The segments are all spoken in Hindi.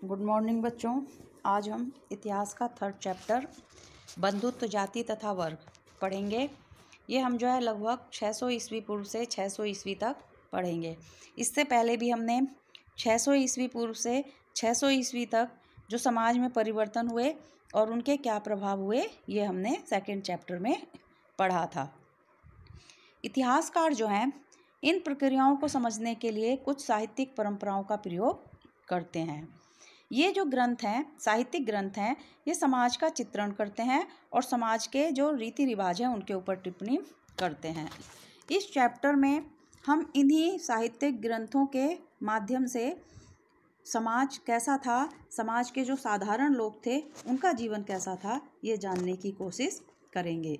गुड मॉर्निंग बच्चों। आज हम इतिहास का थर्ड चैप्टर बंधुत्व जाति तथा वर्ग पढ़ेंगे। ये हम लगभग 600 ईस्वी पूर्व से 600 ईस्वी तक पढ़ेंगे। इससे पहले भी हमने 600 ईस्वी पूर्व से 600 ईस्वी तक जो समाज में परिवर्तन हुए और उनके क्या प्रभाव हुए, ये हमने सेकंड चैप्टर में पढ़ा था। इतिहासकार इन प्रक्रियाओं को समझने के लिए कुछ साहित्यिक परंपराओं का प्रयोग करते हैं। ये जो ग्रंथ हैं, साहित्यिक ग्रंथ हैं, ये समाज का चित्रण करते हैं और समाज के जो रीति रिवाज हैं उनके ऊपर टिप्पणी करते हैं। इस चैप्टर में हम इन्हीं साहित्यिक ग्रंथों के माध्यम से समाज कैसा था, समाज के जो साधारण लोग थे उनका जीवन कैसा था, ये जानने की कोशिश करेंगे।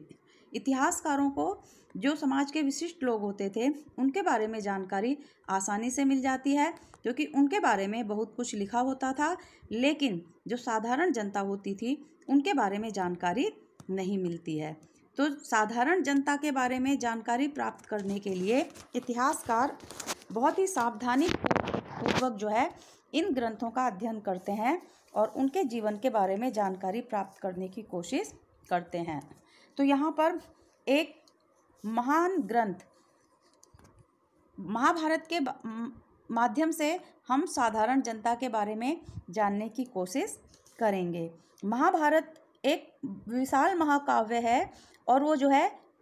इतिहासकारों को जो समाज के विशिष्ट लोग होते थे उनके बारे में जानकारी आसानी से मिल जाती है, क्योंकि उनके बारे में बहुत कुछ लिखा होता था, लेकिन जो साधारण जनता होती थी उनके बारे में जानकारी नहीं मिलती है। तो साधारण जनता के बारे में जानकारी प्राप्त करने के लिए इतिहासकार बहुत ही सावधानी पूर्वक इन ग्रंथों का अध्ययन करते हैं और उनके जीवन के बारे में जानकारी प्राप्त करने की कोशिश करते हैं। तो यहाँ पर एक महान ग्रंथ महाभारत के माध्यम से हम साधारण जनता के बारे में जानने की कोशिश करेंगे। महाभारत एक विशाल महाकाव्य है और वो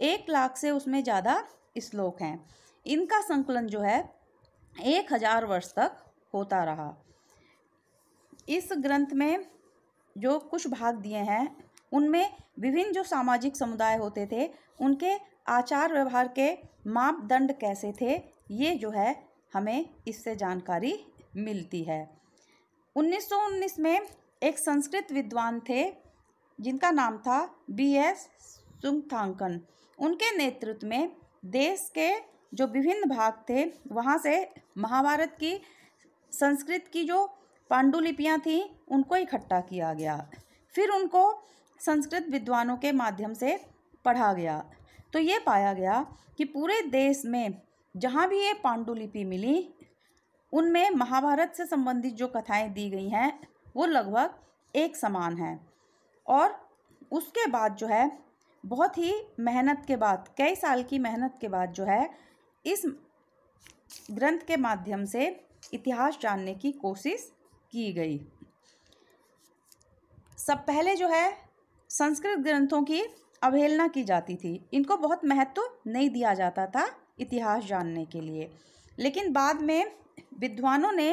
1 लाख से उसमें ज़्यादा श्लोक हैं। इनका संकलन 1000 वर्ष तक होता रहा। इस ग्रंथ में जो कुछ भाग दिए हैं उनमें विभिन्न जो सामाजिक समुदाय होते थे उनके आचार व्यवहार के मापदंड कैसे थे, ये हमें इससे जानकारी मिलती है। 1919 में एक संस्कृत विद्वान थे जिनका नाम था B.S. सुंगथांकन। उनके नेतृत्व में देश के जो विभिन्न भाग थे वहाँ से महाभारत की संस्कृत की जो पांडुलिपियाँ थीं उनको इकट्ठा किया गया। फिर उनको संस्कृत विद्वानों के माध्यम से पढ़ा गया। तो ये पाया गया कि पूरे देश में जहाँ भी ये पांडुलिपि मिली उनमें महाभारत से संबंधित जो कथाएं दी गई हैं वो लगभग एक समान हैं। और उसके बाद बहुत ही मेहनत के बाद, कई साल की मेहनत के बाद इस ग्रंथ के माध्यम से इतिहास जानने की कोशिश की गई। सब पहले संस्कृत ग्रंथों की अवहेलना की जाती थी, इनको बहुत महत्व नहीं दिया जाता था इतिहास जानने के लिए। लेकिन बाद में विद्वानों ने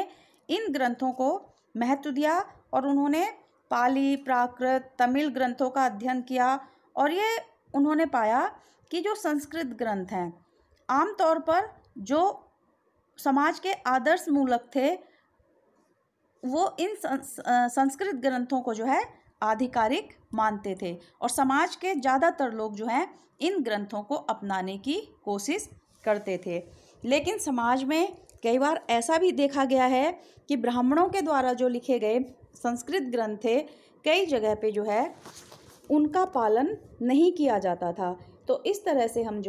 इन ग्रंथों को महत्व दिया और उन्होंने पाली, प्राकृत, तमिल ग्रंथों का अध्ययन किया और ये उन्होंने पाया कि जो संस्कृत ग्रंथ हैं आमतौर पर जो समाज के आदर्श मूलक थे वो इन संस्कृत ग्रंथों को आधिकारिक मानते थे और समाज के ज़्यादातर लोग इन ग्रंथों को अपनाने की कोशिश करते थे। लेकिन समाज में कई बार ऐसा भी देखा गया है कि ब्राह्मणों के द्वारा जो लिखे गए संस्कृत ग्रंथ थे कई जगह पे उनका पालन नहीं किया जाता था। तो इस तरह से हम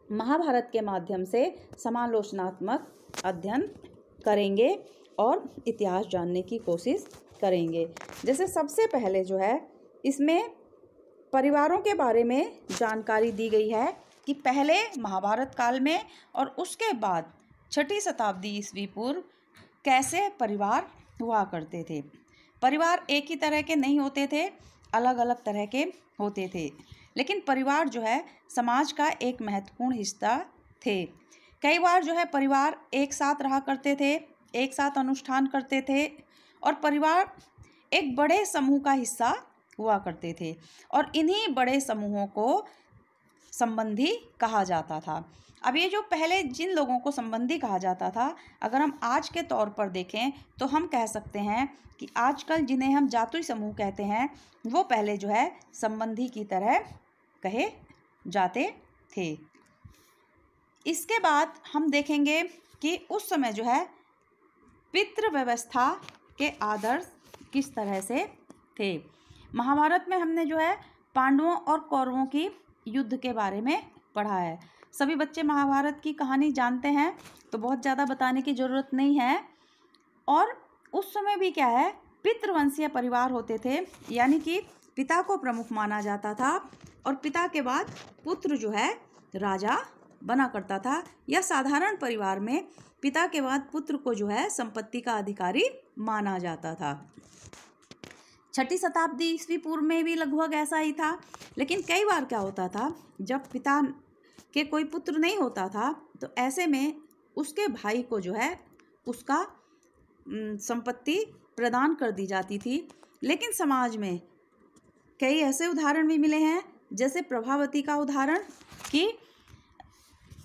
महाभारत के माध्यम से समालोचनात्मक अध्ययन करेंगे और इतिहास जानने की कोशिश करेंगे। जैसे सबसे पहले इसमें परिवारों के बारे में जानकारी दी गई है कि पहले महाभारत काल में और उसके बाद 6ठी शताब्दी ईस्वी पूर्व कैसे परिवार हुआ करते थे। परिवार एक ही तरह के नहीं होते थे, अलग अलग तरह के होते थे, लेकिन परिवार समाज का एक महत्वपूर्ण हिस्सा थे। कई बार परिवार एक साथ रहा करते थे, एक साथ अनुष्ठान करते थे और परिवार एक बड़े समूह का हिस्सा हुआ करते थे और इन्हीं बड़े समूहों को संबंधी कहा जाता था। अब ये जो पहले जिन लोगों को संबंधी कहा जाता था, अगर हम आज के तौर पर देखें तो हम कह सकते हैं कि आजकल जिन्हें हम जातीय समूह कहते हैं वो पहले संबंधी की तरह कहे जाते थे। इसके बाद हम देखेंगे कि उस समय पितृ व्यवस्था के आदर्श किस तरह से थे। महाभारत में हमने पांडवों और कौरवों की युद्ध के बारे में पढ़ा है। सभी बच्चे महाभारत की कहानी जानते हैं तो बहुत ज़्यादा बताने की ज़रूरत नहीं है। और उस समय भी क्या है, पितृवंशीय परिवार होते थे, यानी कि पिता को प्रमुख माना जाता था और पिता के बाद पुत्र जो है राजा बना करता था। या साधारण परिवार में पिता के बाद पुत्र को जो है संपत्ति का अधिकारी माना जाता था। 6वीं शताब्दी ईस्वी पूर्व में भी लगभग ऐसा ही था। लेकिन कई बार क्या होता था, जब पिता के कोई पुत्र नहीं होता था तो ऐसे में उसके भाई को जो है उसका संपत्ति प्रदान कर दी जाती थी। लेकिन समाज में कई ऐसे उदाहरण भी मिले हैं, जैसे प्रभावती का उदाहरण, कि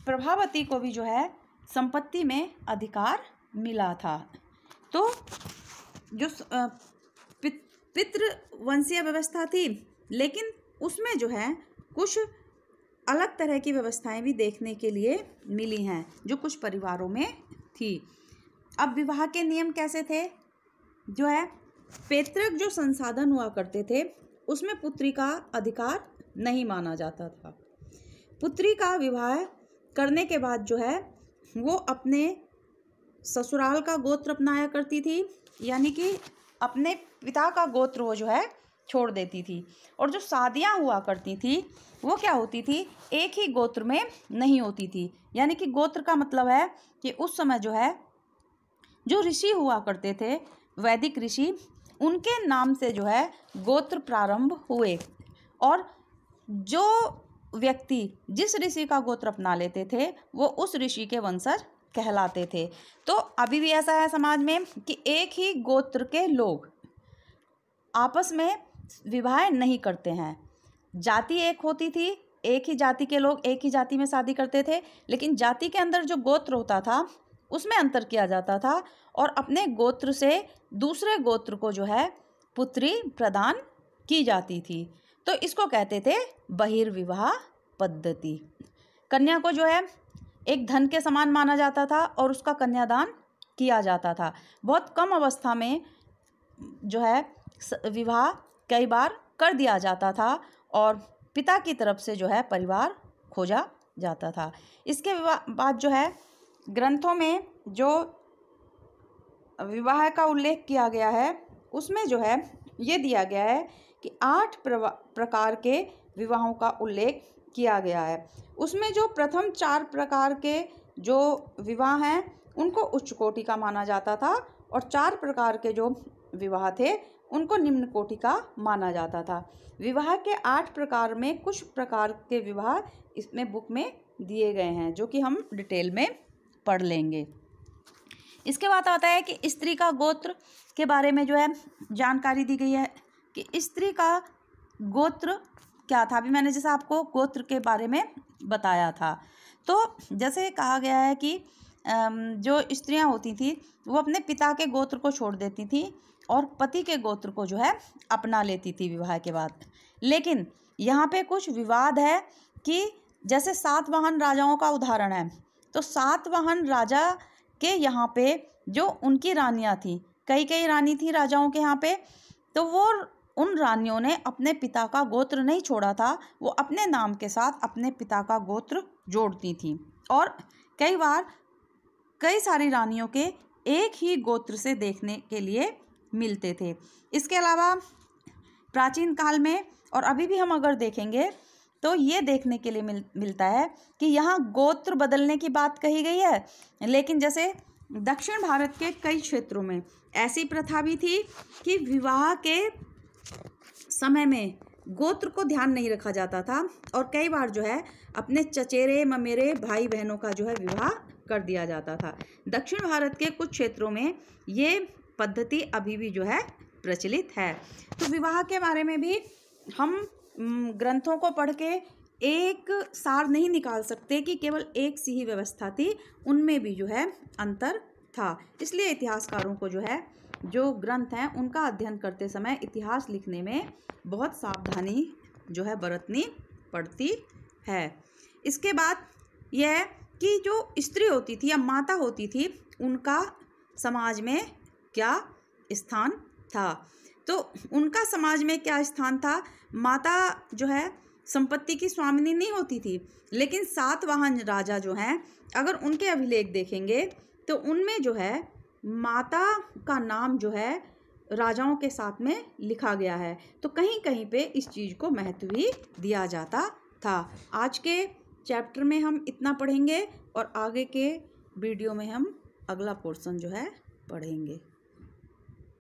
प्रभावती को भी जो है संपत्ति में अधिकार मिला था। तो जो पितृवंशीय व्यवस्था थी, लेकिन उसमें जो है कुछ अलग तरह की व्यवस्थाएं भी देखने के लिए मिली हैं जो कुछ परिवारों में थी। अब विवाह के नियम कैसे थे, जो है पैतृक जो संसाधन हुआ करते थे उसमें पुत्री का अधिकार नहीं माना जाता था। पुत्री का विवाह करने के बाद जो है वो अपने ससुराल का गोत्र अपनाया करती थी, यानी कि अपने पिता का गोत्र वो जो है छोड़ देती थी। और जो शादियां हुआ करती थी वो क्या होती थी, एक ही गोत्र में नहीं होती थी। यानी कि गोत्र का मतलब है कि उस समय जो है जो ऋषि हुआ करते थे, वैदिक ऋषि, उनके नाम से जो है गोत्र प्रारंभ हुए और जो व्यक्ति जिस ऋषि का गोत्र अपना लेते थे वो उस ऋषि के वंशज कहलाते थे। तो अभी भी ऐसा है समाज में कि एक ही गोत्र के लोग आपस में विवाह नहीं करते हैं। जाति एक होती थी, एक ही जाति के लोग एक ही जाति में शादी करते थे, लेकिन जाति के अंदर जो गोत्र होता था उसमें अंतर किया जाता था और अपने गोत्र से दूसरे गोत्र को जो है पुत्री प्रदान की जाती थी। तो इसको कहते थे बहिर्विवाह पद्धति। कन्या को जो है एक धन के समान माना जाता था और उसका कन्यादान किया जाता था। बहुत कम अवस्था में जो है विवाह कई बार कर दिया जाता था और पिता की तरफ से जो है परिवार खोजा जाता था। इसके बाद जो है ग्रंथों में जो विवाह का उल्लेख किया गया है उसमें जो है ये दिया गया है कि 8 प्रकार के विवाहों का उल्लेख किया गया है। उसमें जो प्रथम 4 प्रकार के जो विवाह हैं उनको उच्च कोटि का माना जाता था और 4 प्रकार के जो विवाह थे उनको निम्न कोटि का माना जाता था। विवाह के 8 प्रकार में कुछ प्रकार के विवाह इसमें बुक में दिए गए हैं जो कि हम डिटेल में पढ़ लेंगे। इसके बाद आता है कि स्त्री का गोत्र के बारे में जो है जानकारी दी गई है कि स्त्री का गोत्र क्या था। अभी मैंने जैसे आपको गोत्र के बारे में बताया था, तो जैसे कहा गया है कि जो स्त्रियां होती थी वो अपने पिता के गोत्र को छोड़ देती थी और पति के गोत्र को जो है अपना लेती थी विवाह के बाद। लेकिन यहाँ पे कुछ विवाद है कि जैसे सातवाहन राजाओं का उदाहरण है, तो सातवाहन राजा के यहाँ पे जो उनकी रानियाँ थी, कई रानी थी राजाओं के यहाँ पे, तो वो उन रानियों ने अपने पिता का गोत्र नहीं छोड़ा था, वो अपने नाम के साथ अपने पिता का गोत्र जोड़ती थी और कई बार कई सारी रानियों के एक ही गोत्र से देखने के लिए मिलते थे। इसके अलावा प्राचीन काल में और अभी भी हम अगर देखेंगे तो ये देखने के लिए मिलता है कि यहाँ गोत्र बदलने की बात कही गई है, लेकिन जैसे दक्षिण भारत के कई क्षेत्रों में ऐसी प्रथा भी थी कि विवाह के समय में गोत्र को ध्यान नहीं रखा जाता था और कई बार जो है अपने चचेरे ममेरे भाई बहनों का जो है विवाह कर दिया जाता था। दक्षिण भारत के कुछ क्षेत्रों में ये पद्धति अभी भी जो है प्रचलित है। तो विवाह के बारे में भी हम ग्रंथों को पढ़ के एक सार नहीं निकाल सकते कि केवल एक सी ही व्यवस्था थी, उनमें भी जो है अंतर था। इसलिए इतिहासकारों को जो है जो ग्रंथ हैं उनका अध्ययन करते समय इतिहास लिखने में बहुत सावधानी जो है बरतनी पड़ती है। इसके बाद यह है कि जो स्त्री होती थी या माता होती थी उनका समाज में क्या स्थान था। तो उनका समाज में क्या स्थान था, माता जो है संपत्ति की स्वामिनी नहीं होती थी, लेकिन सातवाहन राजा जो हैं अगर उनके अभिलेख देखेंगे तो उनमें जो है माता का नाम जो है राजाओं के साथ में लिखा गया है। तो कहीं कहीं पे इस चीज़ को महत्व भी दिया जाता था। आज के चैप्टर में हम इतना पढ़ेंगे और आगे के वीडियो में हम अगला पोर्शन जो है पढ़ेंगे।